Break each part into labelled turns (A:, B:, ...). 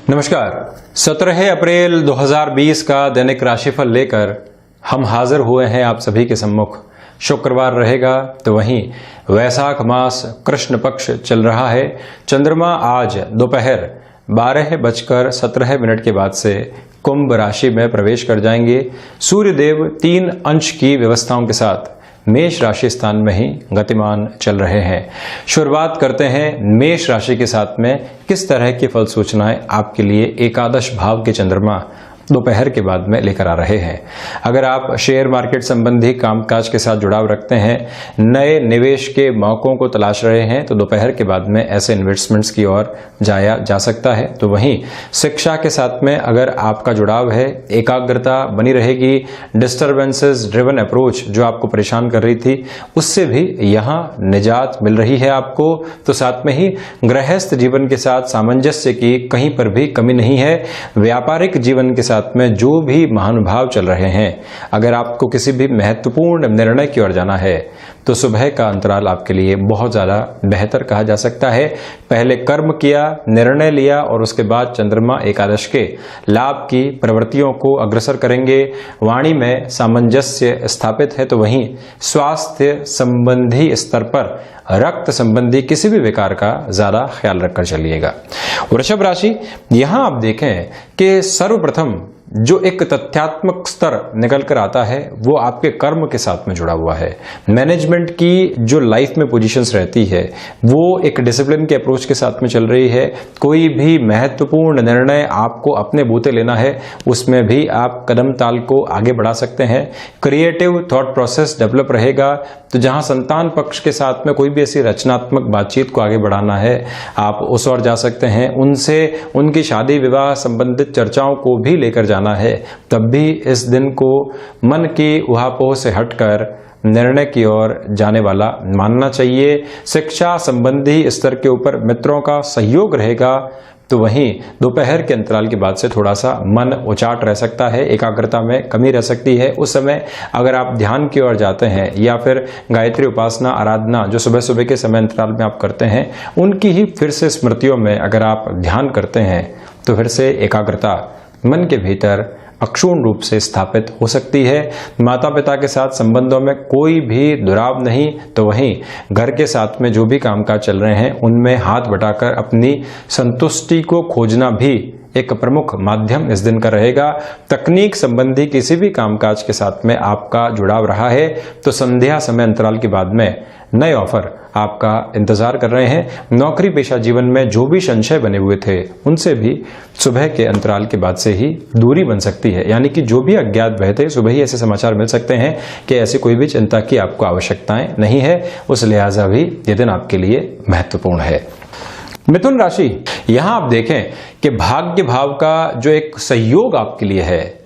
A: नमस्कार। 17 अप्रैल 2020 का दैनिक राशिफल लेकर हम हाजिर हुए हैं आप सभी के सम्मुख। शुक्रवार रहेगा तो वहीं वैशाख मास कृष्ण पक्ष चल रहा है। चंद्रमा आज दोपहर 12:17 के बाद से कुंभ राशि में प्रवेश कर जाएंगे। सूर्यदेव 3 अंश की व्यवस्थाओं के साथ मेष राशि स्थान में ही गतिमान चल रहे हैं। शुरुआत करते हैं मेष राशि के साथ में किस तरह की फल सूचनाएं आपके लिए एकादश भाव के चंद्रमा दोपहर के बाद में लेकर आ रहे हैं। अगर आप शेयर मार्केट संबंधी कामकाज के साथ जुड़ाव रखते हैं, नए निवेश के मौकों को तलाश रहे हैं, तो दोपहर के बाद में ऐसे इन्वेस्टमेंट्स की ओर जाया जा सकता है। तो वहीं शिक्षा के साथ में अगर आपका जुड़ाव है, एकाग्रता बनी रहेगी। डिस्टर्बेंसेस ड्रिवन अप्रोच जो आपको परेशान कर रही थी, उससे भी यहाँ निजात मिल रही है आपको। तो साथ में ही गृहस्थ जीवन के साथ सामंजस्य की कहीं पर भी कमी नहीं है। व्यापारिक जीवन के साथ में जो भी महानुभाव चल रहे हैं, अगर आपको किसी भी महत्वपूर्ण निर्णय की ओर जाना है तो सुबह का अंतराल आपके लिए बहुत ज्यादा बेहतर कहा जा सकता है। पहले कर्म किया, निर्णय लिया और उसके बाद चंद्रमा एकादश के लाभ की प्रवृत्तियों को अग्रसर करेंगे। वाणी में सामंजस्य स्थापित है। तो वहीं स्वास्थ्य संबंधी स्तर पर रक्त संबंधी किसी भी विकार का ज्यादा ख्याल रखकर चलिएगा। वृषभ राशि, यहां आप देखें कि सर्वप्रथम जो एक तथ्यात्मक स्तर निकल कर आता है वो आपके कर्म के साथ में जुड़ा हुआ है। मैनेजमेंट की जो लाइफ में पोजीशंस रहती है वो एक डिसिप्लिन के अप्रोच के साथ में चल रही है। कोई भी महत्वपूर्ण निर्णय आपको अपने बूते लेना है, उसमें भी आप कदम ताल को आगे बढ़ा सकते हैं। क्रिएटिव थॉट प्रोसेस डेवलप रहेगा। तो जहां संतान पक्ष के साथ में कोई भी ऐसी रचनात्मक बातचीत को आगे बढ़ाना है, आप उस ओर जा सकते हैं। उनसे उनकी शादी विवाह संबंधित चर्चाओं को भी लेकर जाना है। तब भी इस दिन को मन की उहापोह से हटकर निर्णय की ओर जाने वाला मानना चाहिए। शिक्षा संबंधी स्तर के ऊपर मित्रों का सहयोग रहेगा। तो वहीं दोपहर के अंतराल के बाद से थोड़ा सा मन उचाट रह सकता है, एकाग्रता में कमी रह सकती है। उस समय अगर आप ध्यान की ओर जाते हैं या फिर गायत्री उपासना आराधना जो सुबह सुबह के समय अंतराल में आप करते हैं, उनकी ही फिर से स्मृतियों में अगर आप ध्यान करते हैं तो फिर से एकाग्रता मन के भीतर अक्षुण्ण रूप से स्थापित हो सकती है। माता पिता के साथ संबंधों में कोई भी दुराव नहीं। तो वहीं घर के साथ में जो भी कामकाज चल रहे हैं उनमें हाथ बटाकर अपनी संतुष्टि को खोजना भी एक प्रमुख माध्यम इस दिन का रहेगा। तकनीक संबंधी किसी भी कामकाज के साथ में आपका जुड़ाव रहा है तो संध्या समय अंतराल के बाद में नए ऑफर आपका इंतजार कर रहे हैं। नौकरी पेशा जीवन में जो भी संशय बने हुए थे उनसे भी सुबह के अंतराल के बाद से ही दूरी बन सकती है। यानी कि जो भी अज्ञात भय थे, सुबह ही ऐसे समाचार मिल सकते हैं कि ऐसी कोई भी चिंता की आपको आवश्यकताएं नहीं है। उस लिहाजा भी ये दिन आपके लिए महत्वपूर्ण है। मिथुन राशि, यहां आप देखें कि भाग्य भाव का जो एक सहयोग आपके लिए है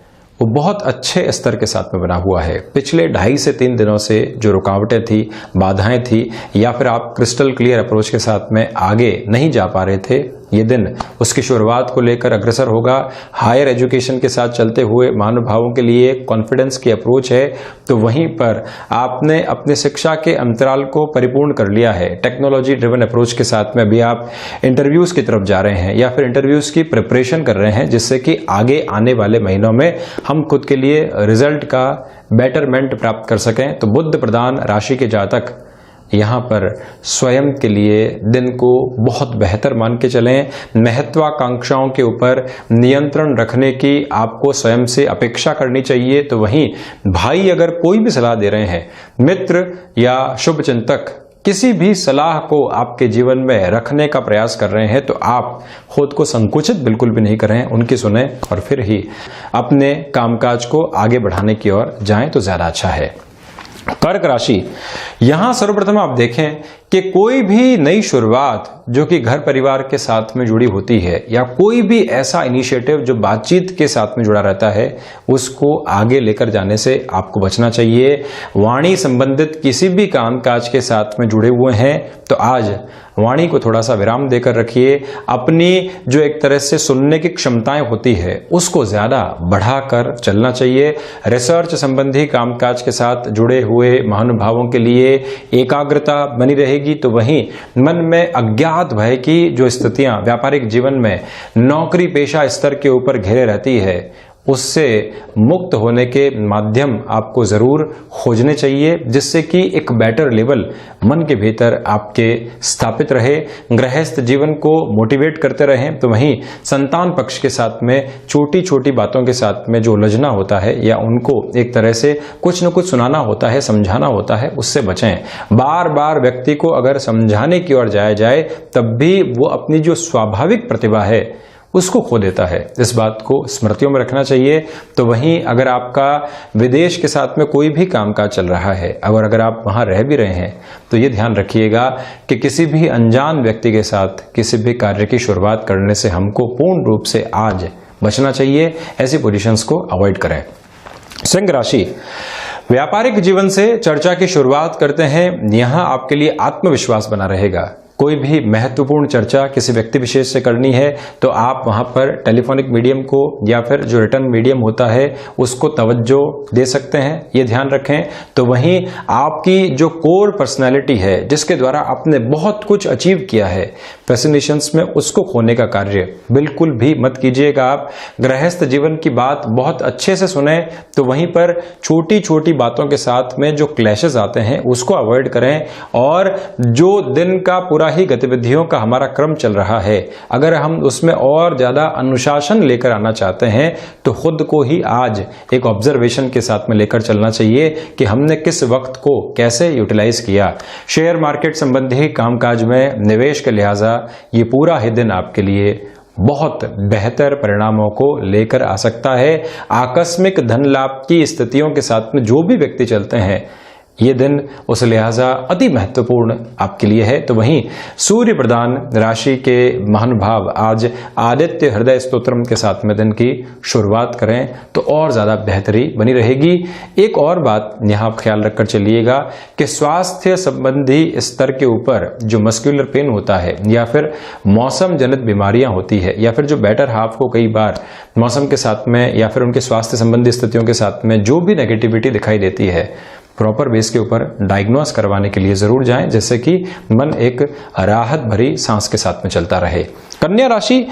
A: वो बहुत अच्छे स्तर के साथ में बना हुआ है। पिछले 2.5 से 3 दिनों से जो रुकावटें थी, बाधाएं थी, या फिर आप क्रिस्टल क्लियर अप्रोच के साथ में आगे नहीं जा पा रहे थे, ये दिन उसकी शुरुआत को लेकर अग्रसर होगा। हायर एजुकेशन के साथ चलते हुए महानुभावों के लिए कॉन्फिडेंस की अप्रोच है। तो वहीं पर आपने अपने शिक्षा के अंतराल को परिपूर्ण कर लिया है। टेक्नोलॉजी ड्रिवन अप्रोच के साथ में भी आप इंटरव्यूज की तरफ जा रहे हैं या फिर इंटरव्यूज की प्रिपरेशन कर रहे हैं, जिससे कि आगे आने वाले महीनों में हम खुद के लिए रिजल्ट का बेटरमेंट प्राप्त कर सकें। तो बुध प्रधान राशि के जातक यहाँ पर स्वयं के लिए दिन को बहुत बेहतर मान के चलें। महत्वाकांक्षाओं के ऊपर नियंत्रण रखने की आपको स्वयं से अपेक्षा करनी चाहिए। तो वहीं भाई अगर कोई भी सलाह दे रहे हैं, मित्र या शुभ चिंतक किसी भी सलाह को आपके जीवन में रखने का प्रयास कर रहे हैं, तो आप खुद को संकुचित बिल्कुल भी नहीं करें, उनकी सुने और फिर ही अपने कामकाज को आगे बढ़ाने की ओर जाएं तो ज्यादा अच्छा है। कर्क राशि, यहां सर्वप्रथम आप देखें कि कोई भी नई शुरुआत जो कि घर परिवार के साथ में जुड़ी होती है या कोई भी ऐसा इनिशिएटिव जो बातचीत के साथ में जुड़ा रहता है, उसको आगे लेकर जाने से आपको बचना चाहिए। वाणी संबंधित किसी भी कामकाज के साथ में जुड़े हुए हैं तो आज वाणी को थोड़ा सा विराम देकर रखिए। अपनी जो एक तरह से सुनने की क्षमताएं होती है उसको ज्यादा बढ़ाकर चलना चाहिए। रिसर्च संबंधी कामकाज के साथ जुड़े हुए महानुभावों के लिए एकाग्रता बनी रहेगी। रहेगी, तो वहीं मन में अज्ञात भय की जो स्थितियां व्यापारिक जीवन में नौकरी पेशा स्तर के ऊपर घेरे रहती है, उससे मुक्त होने के माध्यम आपको जरूर खोजने चाहिए, जिससे कि एक बेटर लेवल मन के भीतर आपके स्थापित रहे। गृहस्थ जीवन को मोटिवेट करते रहें। तो वहीं संतान पक्ष के साथ में छोटी छोटी बातों के साथ में जो उलझना होता है या उनको एक तरह से कुछ न कुछ सुनाना होता है, समझाना होता है, उससे बचें। बार बार व्यक्ति को अगर समझाने की ओर जाया जाए तब भी वो अपनी जो स्वाभाविक प्रतिभा है उसको खो देता है। इस बात को स्मृतियों में रखना चाहिए। तो वहीं अगर आपका विदेश के साथ में कोई भी कामकाज चल रहा है और अगर आप वहां रह भी रहे हैं तो ये ध्यान रखिएगा कि किसी भी अनजान व्यक्ति के साथ किसी भी कार्य की शुरुआत करने से हमको पूर्ण रूप से आज बचना चाहिए। ऐसी पोजीशंस को अवॉइड करें। सिंह राशि, व्यापारिक जीवन से चर्चा की शुरुआत करते हैं। यहां आपके लिए आत्मविश्वास बना रहेगा। कोई भी महत्वपूर्ण चर्चा किसी व्यक्ति विशेष से करनी है तो आप वहां पर टेलीफोनिक मीडियम को या फिर जो रिटर्न मीडियम होता है उसको तवज्जो दे सकते हैं, ये ध्यान रखें। तो वहीं आपकी जो कोर पर्सनैलिटी है जिसके द्वारा आपने बहुत कुछ अचीव किया है प्रेजेंटेशंस में, उसको खोने का कार्य बिल्कुल भी मत कीजिएगा। आप गृहस्थ जीवन की बात बहुत अच्छे से सुने, तो वहीं पर छोटी छोटी बातों के साथ में जो क्लैशेस आते हैं उसको अवॉइड करें। और जो दिन का पूरा ही गतिविधियों का हमारा क्रम चल रहा है, अगर हम उसमें और ज्यादा अनुशासन लेकर आना चाहते हैं तो खुद को ही आज एक ऑब्जर्वेशन के साथ में लेकर चलना चाहिए कि हमने किस वक्त को कैसे यूटिलाइज किया। शेयर मार्केट संबंधी कामकाज में निवेश के लिहाजा ये पूरा ही दिन आपके लिए बहुत बेहतर परिणामों को लेकर आ सकता है। आकस्मिक धन लाभ की स्थितियों के साथ में जो भी व्यक्ति चलते हैं, ये दिन उस लिहाजा अति महत्वपूर्ण आपके लिए है। तो वहीं सूर्य प्रधान राशि के महानुभाव आज आदित्य हृदय स्तोत्रम के साथ में दिन की शुरुआत करें तो और ज्यादा बेहतरी बनी रहेगी। एक और बात यहां आप ख्याल रखकर चलिएगा कि स्वास्थ्य संबंधी स्तर के ऊपर जो मस्कुलर पेन होता है या फिर मौसम जनित बीमारियां होती है या फिर जो बेटर हाफ को कई बार मौसम के साथ में या फिर उनके स्वास्थ्य संबंधी स्थितियों के साथ में जो भी नेगेटिविटी दिखाई देती है, प्रॉपर बेस के ऊपर डायग्नोस करवाने के लिए जरूर जाएं, जिससे कि मन एक राहत भरी सांस के साथ में चलता रहे। कन्या राशि,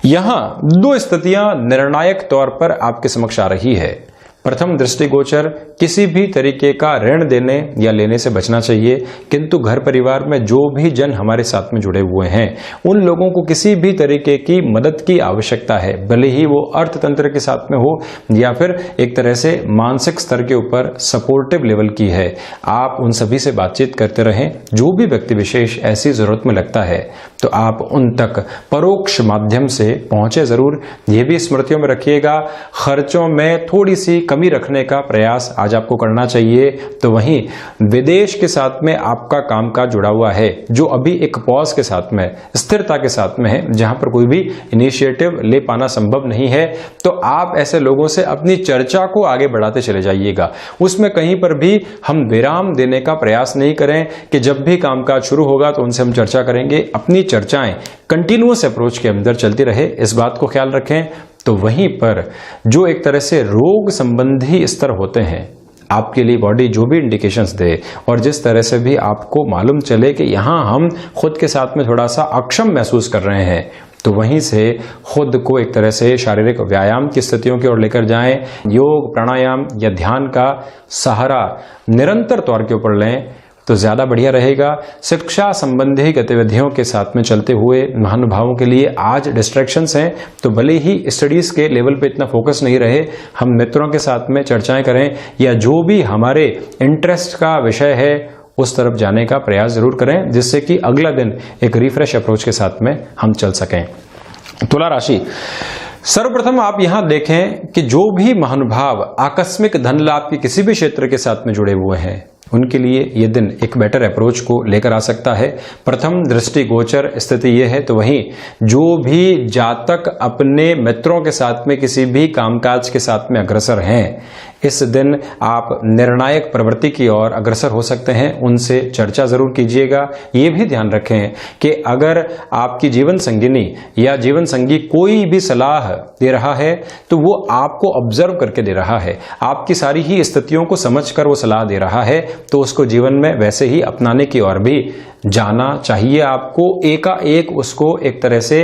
A: यहां दो स्थितियां निर्णायक तौर पर आपके समक्ष आ रही है। प्रथम दृष्टिगोचर किसी भी तरीके का ऋण देने या लेने से बचना चाहिए, किंतु घर परिवार में जो भी जन हमारे साथ में जुड़े हुए हैं उन लोगों को किसी भी तरीके की मदद की आवश्यकता है, भले ही वो अर्थतंत्र के साथ में हो या फिर एक तरह से मानसिक स्तर के ऊपर सपोर्टिव लेवल की है। आप उन सभी से बातचीत करते रहें। जो भी व्यक्ति विशेष ऐसी जरूरत में लगता है तो आप उन तक परोक्ष माध्यम से पहुंचे जरूर। यह भी स्मृतियों में रखिएगा। खर्चों में थोड़ी सी कमी रखने का प्रयास आज आपको करना चाहिए। तो वहीं विदेश के साथ में आपका कामकाज जुड़ा हुआ है जो अभी एक पॉज के साथ में, स्थिरता के साथ में है, जहां पर कोई भी इनिशिएटिव ले पाना संभव नहीं है, तो आप ऐसे लोगों से अपनी चर्चा को आगे बढ़ाते चले जाइएगा। उसमें कहीं पर भी हम विराम देने का प्रयास नहीं करें कि जब भी कामकाज शुरू होगा तो उनसे हम चर्चा करेंगे। अपनी चर्चाएं कंटिन्यूअस अप्रोच के अंदर चलती रहे, इस बात को ख्याल रखें। तो वहीं पर जो एक तरह से रोग संबंधी स्तर होते हैं, आपके लिए बॉडी जो भी इंडिकेशंस दे और जिस तरह से भी आपको मालूम चले कि यहां हम खुद के साथ में थोड़ा सा अक्षम महसूस कर रहे हैं, तो वहीं से खुद को एक तरह से शारीरिक व्यायाम की स्थितियों की ओर लेकर जाएं। योग, प्राणायाम या ध्यान का सहारा निरंतर तौर के ऊपर लें तो ज्यादा बढ़िया रहेगा। शिक्षा संबंधी गतिविधियों के साथ में चलते हुए महानुभावों के लिए आज डिस्ट्रैक्शंस हैं, तो भले ही स्टडीज के लेवल पे इतना फोकस नहीं रहे, हम मित्रों के साथ में चर्चाएं करें या जो भी हमारे इंटरेस्ट का विषय है उस तरफ जाने का प्रयास जरूर करें, जिससे कि अगला दिन एक रिफ्रेश अप्रोच के साथ में हम चल सकें। तुला राशि, सर्वप्रथम आप यहां देखें कि जो भी महानुभाव आकस्मिक धन लाभ के किसी भी क्षेत्र के साथ में जुड़े हुए हैं उनके लिए यह दिन एक बेटर अप्रोच को लेकर आ सकता है। प्रथम दृष्टि गोचर स्थिति यह है, तो वहीं जो भी जातक अपने मित्रों के साथ में किसी भी कामकाज के साथ में अग्रसर हैं, इस दिन आप निर्णायक प्रवृत्ति की ओर अग्रसर हो सकते हैं। उनसे चर्चा जरूर कीजिएगा। ये भी ध्यान रखें कि अगर आपकी जीवन संगिनी या जीवन संगी कोई भी सलाह दे रहा है तो वो आपको ऑब्जर्व करके दे रहा है, आपकी सारी ही स्थितियों को समझकर वो सलाह दे रहा है, तो उसको जीवन में वैसे ही अपनाने की ओर भी जाना चाहिए आपको। एकाएक उसको एक तरह से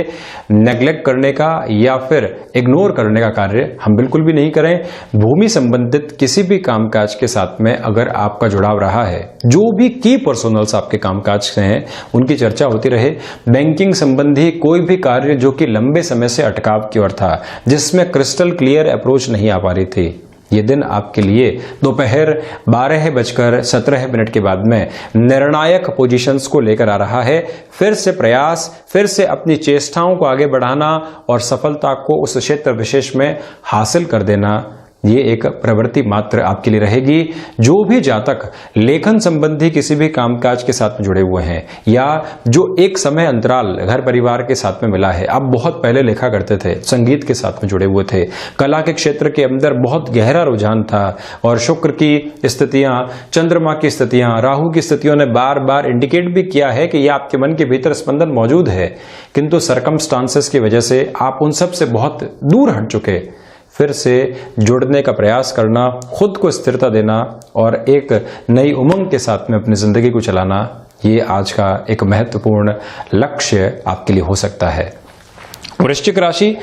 A: नेग्लेक्ट करने का या फिर इग्नोर करने का कार्य हम बिल्कुल भी नहीं करें। भूमि संबंधित किसी भी कामकाज के साथ में अगर आपका जुड़ाव रहा है, जो भी की पर्सनल्स आपके कामकाज से हैं उनकी चर्चा होती रहे। बैंकिंग संबंधी कोई भी कार्य जो कि लंबे समय से अटकाव की ओर था, जिसमें क्रिस्टल क्लियर अप्रोच नहीं आ पा रही थी, ये दिन आपके लिए दोपहर 12:17 के बाद में निर्णायक पोजीशंस को लेकर आ रहा है। फिर से प्रयास, फिर से अपनी चेष्टाओं को आगे बढ़ाना और सफलता को उस क्षेत्र विशेष में हासिल कर देना, ये एक प्रवृत्ति मात्र आपके लिए रहेगी। जो भी जातक लेखन संबंधी किसी भी कामकाज के साथ में जुड़े हुए हैं या जो एक समय अंतराल घर परिवार के साथ में मिला है, आप बहुत पहले लिखा करते थे, संगीत के साथ में जुड़े हुए थे, कला के क्षेत्र के अंदर बहुत गहरा रुझान था और शुक्र की स्थितियां, चंद्रमा की स्थितियां, राहु की स्थितियों ने बार बार इंडिकेट भी किया है कि यह आपके मन के भीतर स्पंदन मौजूद है, किंतु सरकमस्टांसेस की वजह से आप उन सब से बहुत दूर हट चुके। फिर से जुड़ने का प्रयास करना, खुद को स्थिरता देना और एक नई उमंग के साथ में अपनी जिंदगी को चलाना, ये आज का एक महत्वपूर्ण लक्ष्य आपके लिए हो सकता है। वृश्चिक राशि,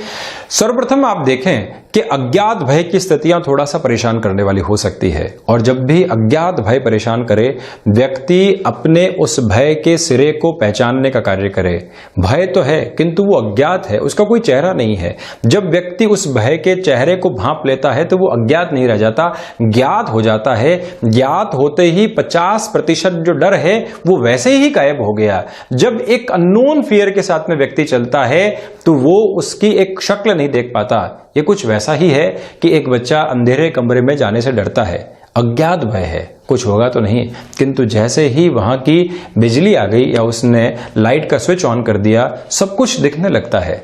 A: सर्वप्रथम आप देखें कि अज्ञात भय की स्थितियां थोड़ा सा परेशान करने वाली हो सकती है और जब भी अज्ञात भय परेशान करे, व्यक्ति अपने उस भय के सिरे को पहचानने का कार्य करे। भय तो है किंतु वो अज्ञात है, उसका कोई चेहरा नहीं है। जब व्यक्ति उस भय के चेहरे को भांप लेता है तो वो अज्ञात नहीं रह जाता, ज्ञात हो जाता है। ज्ञात होते ही 50% जो डर है वो वैसे ही गायब हो गया। जब एक अननोन फियर के साथ में व्यक्ति चलता है तो वो उसकी एक शक्ल नहीं देख पाता। ये कुछ वैसा ही है कि एक बच्चा अंधेरे कमरे में जाने से डरता है, अज्ञात भय है, कुछ होगा तो नहीं, किंतु जैसे ही वहां की बिजली आ गई या उसने लाइट का स्विच ऑन कर दिया, सब कुछ दिखने लगता है।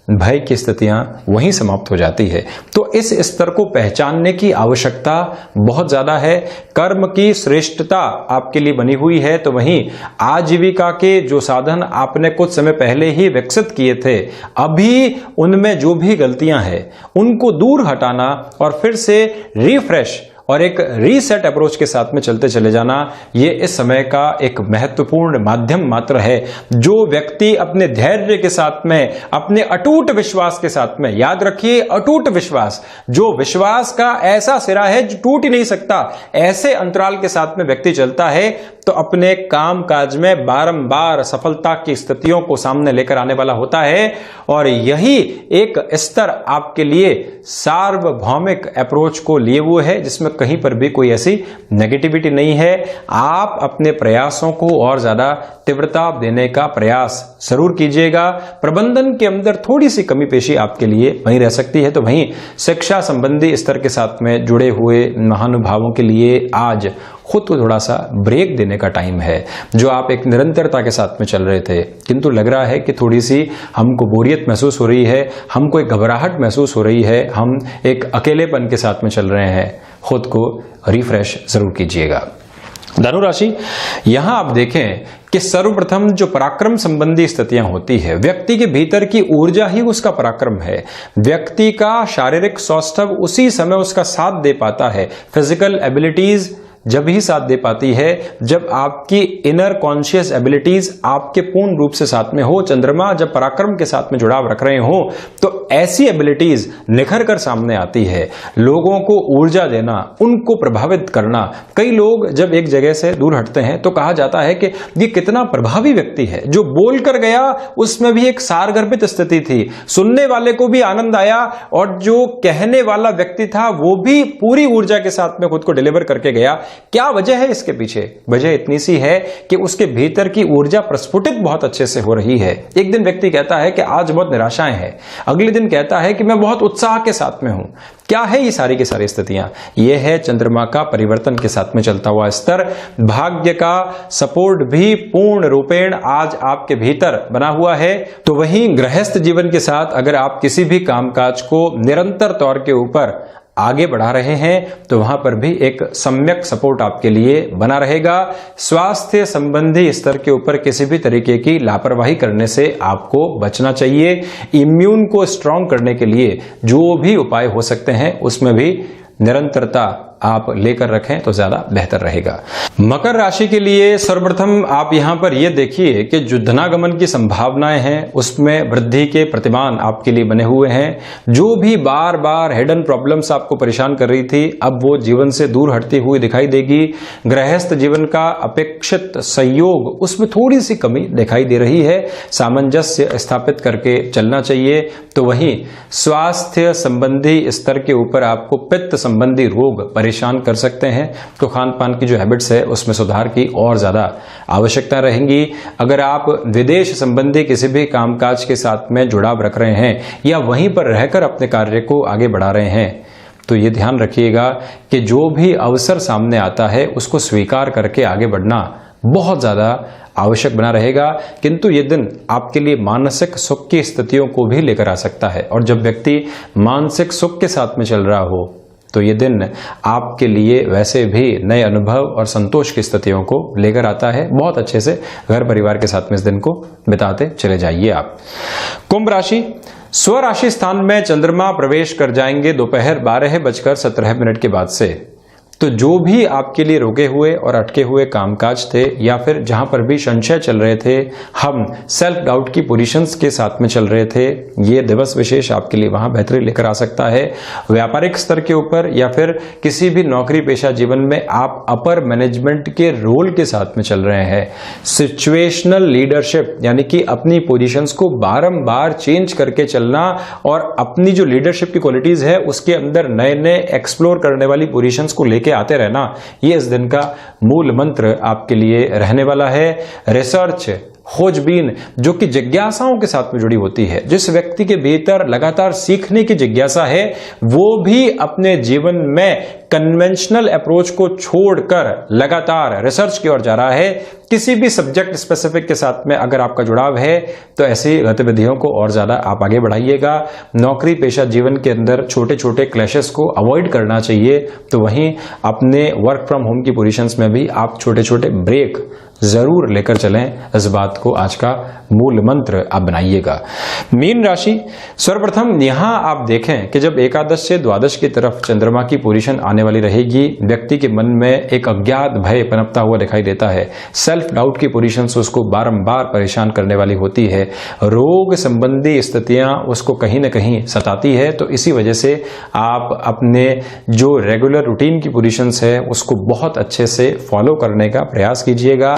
A: भय की स्थितियां वहीं समाप्त हो जाती है। तो इस स्तर को पहचानने की आवश्यकता बहुत ज्यादा है। कर्म की श्रेष्ठता आपके लिए बनी हुई है, तो वहीं आजीविका के जो साधन आपने कुछ समय पहले ही विकसित किए थे, अभी उनमें जो भी गलतियां हैं उनको दूर हटाना और फिर से रिफ्रेश और एक रीसेट अप्रोच के साथ में चलते चले जाना, ये इस समय का एक महत्वपूर्ण माध्यम मात्र है। जो व्यक्ति अपने धैर्य के साथ में, अपने अटूट विश्वास के साथ में, याद रखिए अटूट विश्वास, जो विश्वास का ऐसा सिरा है जो टूट ही नहीं सकता, ऐसे अंतराल के साथ में व्यक्ति चलता है तो अपने काम काज में बारंबार सफलता की स्थितियों को सामने लेकर आने वाला होता है। और यही एक स्तर आपके लिए सार्वभौमिक अप्रोच को लिए हुए है, जिसमें कहीं पर भी कोई ऐसी नेगेटिविटी नहीं है। आप अपने प्रयासों को और ज्यादा तीव्रता देने का प्रयास जरूर कीजिएगा। प्रबंधन के अंदर थोड़ी सी कमी पेशी आपके लिए वहीं रह सकती है, तो वहीं शिक्षा संबंधी स्तर के साथ में जुड़े हुए महानुभावों के लिए आज खुद को थोड़ा सा ब्रेक देने का टाइम है। जो आप एक निरंतरता के साथ में चल रहे थे, किंतु लग रहा है कि थोड़ी सी हमको बोरियत महसूस हो रही है, हमको एक घबराहट महसूस हो रही है, हम एक अकेलेपन के साथ में चल रहे हैं, खुद को रिफ्रेश जरूर कीजिएगा। धनु राशि, यहां आप देखें कि सर्वप्रथम जो पराक्रम संबंधी स्थितियां होती है, व्यक्ति के भीतर की ऊर्जा ही उसका पराक्रम है। व्यक्ति का शारीरिक सौष्ठव उसी समय उसका साथ दे पाता है। फिजिकल एबिलिटीज जब ही साथ दे पाती है जब आपकी इनर कॉन्शियस एबिलिटीज आपके पूर्ण रूप से साथ में हो। चंद्रमा जब पराक्रम के साथ में जुड़ाव रख रहे हो तो ऐसी एबिलिटीज निखर कर सामने आती है। लोगों को ऊर्जा देना, उनको प्रभावित करना। कई लोग जब एक जगह से दूर हटते हैं तो कहा जाता है कि ये कितना प्रभावी व्यक्ति है, जो बोल कर गया उसमें भी एक सारगर्भित स्थिति थी, सुनने वाले को भी आनंद आया और जो कहने वाला व्यक्ति था वो भी पूरी ऊर्जा के साथ में खुद को डिलीवर करके गया। क्या वजह है इसके पीछे? वजह इतनी सी है कि उसके भीतर की ऊर्जा प्रस्फुटित बहुत अच्छे से हो रही है। एक दिन व्यक्ति कहता है कि आज बहुत निराशाएं हैं, अगले दिन कहता है कि मैं बहुत उत्साह के साथ में हूं। क्या है ये सारी की सारी स्थितियां? यह है चंद्रमा का परिवर्तन के साथ में चलता हुआ स्तर। भाग्य का सपोर्ट भी पूर्ण रूपेण आज आपके भीतर बना हुआ है। तो वहीं गृहस्थ जीवन के साथ अगर आप किसी भी कामकाज को निरंतर तौर के ऊपर आगे बढ़ा रहे हैं तो वहां पर भी एक सम्यक सपोर्ट आपके लिए बना रहेगा। स्वास्थ्य संबंधी स्तर के ऊपर किसी भी तरीके की लापरवाही करने से आपको बचना चाहिए। इम्यून को स्ट्रांग करने के लिए जो भी उपाय हो सकते हैं उसमें भी निरंतरता आप लेकर रखें तो ज्यादा बेहतर रहेगा। मकर राशि के लिए सर्वप्रथम आप यहां पर यह देखिए कि जो धनागमन की संभावनाएं हैं उसमें वृद्धि के प्रतिमान आपके लिए बने हुए हैं। जो भी बार बार हिडन प्रॉब्लम्स आपको परेशान कर रही थी अब वो जीवन से दूर हटती हुई दिखाई देगी। गृहस्थ जीवन का अपेक्षित सहयोग उसमें थोड़ी सी कमी दिखाई दे रही है, सामंजस्य स्थापित करके चलना चाहिए। तो वहीं स्वास्थ्य संबंधी स्तर के ऊपर आपको पित्त संबंधी रोग परेशान कर सकते हैं, तो खान पान की जो हैबिट्स है उसमें सुधार की और ज्यादा आवश्यकता रहेगी। अगर आप विदेश संबंधी किसी भी कामकाज के साथ में जुड़ाव रख रहे हैं या वहीं पर रहकर अपने कार्य को आगे बढ़ा रहे हैं तो ये ध्यान रखिएगा कि जो भी अवसर सामने आता है उसको स्वीकार करके आगे बढ़ना बहुत ज्यादा आवश्यक बना रहेगा। किंतु ये दिन आपके लिए मानसिक सुख की स्थितियों को भी लेकर आ सकता है, और जब व्यक्ति मानसिक सुख के साथ में चल रहा हो तो ये दिन आपके लिए वैसे भी नए अनुभव और संतोष की स्थितियों को लेकर आता है। बहुत अच्छे से घर परिवार के साथ में इस दिन को बिताते चले जाइए आप। कुंभ राशि, स्वराशि स्थान में चंद्रमा प्रवेश कर जाएंगे दोपहर 12:17 के बाद से। तो जो भी आपके लिए रुके हुए और अटके हुए कामकाज थे या फिर जहां पर भी संशय चल रहे थे, हम सेल्फ डाउट की पोजीशंस के साथ में चल रहे थे, ये दिवस विशेष आपके लिए वहां बेहतरी लेकर आ सकता है। व्यापारिक स्तर के ऊपर या फिर किसी भी नौकरी पेशा जीवन में आप अपर मैनेजमेंट के रोल के साथ में चल रहे हैं। सिचुएशनल लीडरशिप यानी कि अपनी पोजीशंस को बारंबार चेंज करके चलना और अपनी जो लीडरशिप की क्वालिटीज है उसके अंदर नए नए एक्सप्लोर करने वाली पोजीशंस को लेके आते रहना, ये इस दिन का मूल मंत्र आपके लिए रहने वाला है। रिसर्च, खोजबीन जो कि जिज्ञासाओं के साथ में जुड़ी होती है, जिस व्यक्ति के भीतर लगातार सीखने की जिज्ञासा है वो भी अपने जीवन में कन्वेंशनल अप्रोच को छोड़कर लगातार रिसर्च की ओर जा रहा है। किसी भी सब्जेक्ट स्पेसिफिक के साथ में अगर आपका जुड़ाव है तो ऐसी गतिविधियों को और ज्यादा आप आगे बढ़ाइएगा। नौकरी पेशा जीवन के अंदर छोटे छोटे क्लैशेस को अवॉइड करना चाहिए, तो वहीं अपने वर्क फ्रॉम होम की पोजीशंस में भी आप छोटे छोटे ब्रेक जरूर लेकर चलें। इस बात को आज का मूल मंत्र आप बनाइएगा। मीन राशि, सर्वप्रथम यहां आप देखें कि जब एकादश से द्वादश की तरफ चंद्रमा की पोजीशन आने वाली रहेगी, व्यक्ति के मन में एक अज्ञात भय पनपता हुआ दिखाई देता है। सेल्फ डाउट की पोजीशन उसको बारंबार परेशान करने वाली होती है। रोग संबंधी स्थितियां उसको कहीं ना कहीं सताती है, तो इसी वजह से आप अपने जो रेगुलर रूटीन की पोजीशंस है उसको बहुत अच्छे से फॉलो करने का प्रयास कीजिएगा।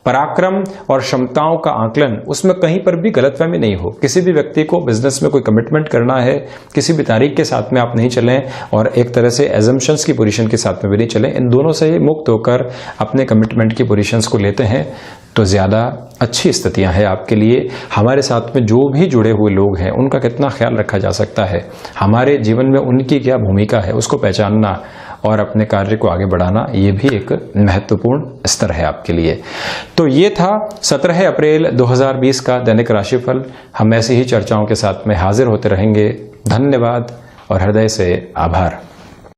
A: पराक्रम और क्षमताओं का आकलन, उसमें कहीं पर भी गलतफहमी नहीं हो। किसी भी व्यक्ति को बिजनेस में कोई कमिटमेंट करना है, किसी भी तारीख के साथ में आप नहीं चलें और एक तरह से एजम्पशंस की पोजीशन के साथ में भी नहीं चलें। इन दोनों से मुक्त होकर अपने कमिटमेंट की पोजीशंस को लेते हैं तो ज्यादा अच्छी स्थितियां हैं आपके लिए। हमारे साथ में जो भी जुड़े हुए लोग हैं उनका कितना ख्याल रखा जा सकता है, हमारे जीवन में उनकी क्या भूमिका है, उसको पहचानना और अपने कार्य को आगे बढ़ाना, ये भी एक महत्वपूर्ण स्तर है आपके लिए। तो ये था 17 अप्रैल 2020 का दैनिक राशिफल। हम ऐसी ही चर्चाओं के साथ में हाजिर होते रहेंगे। धन्यवाद और हृदय से आभार।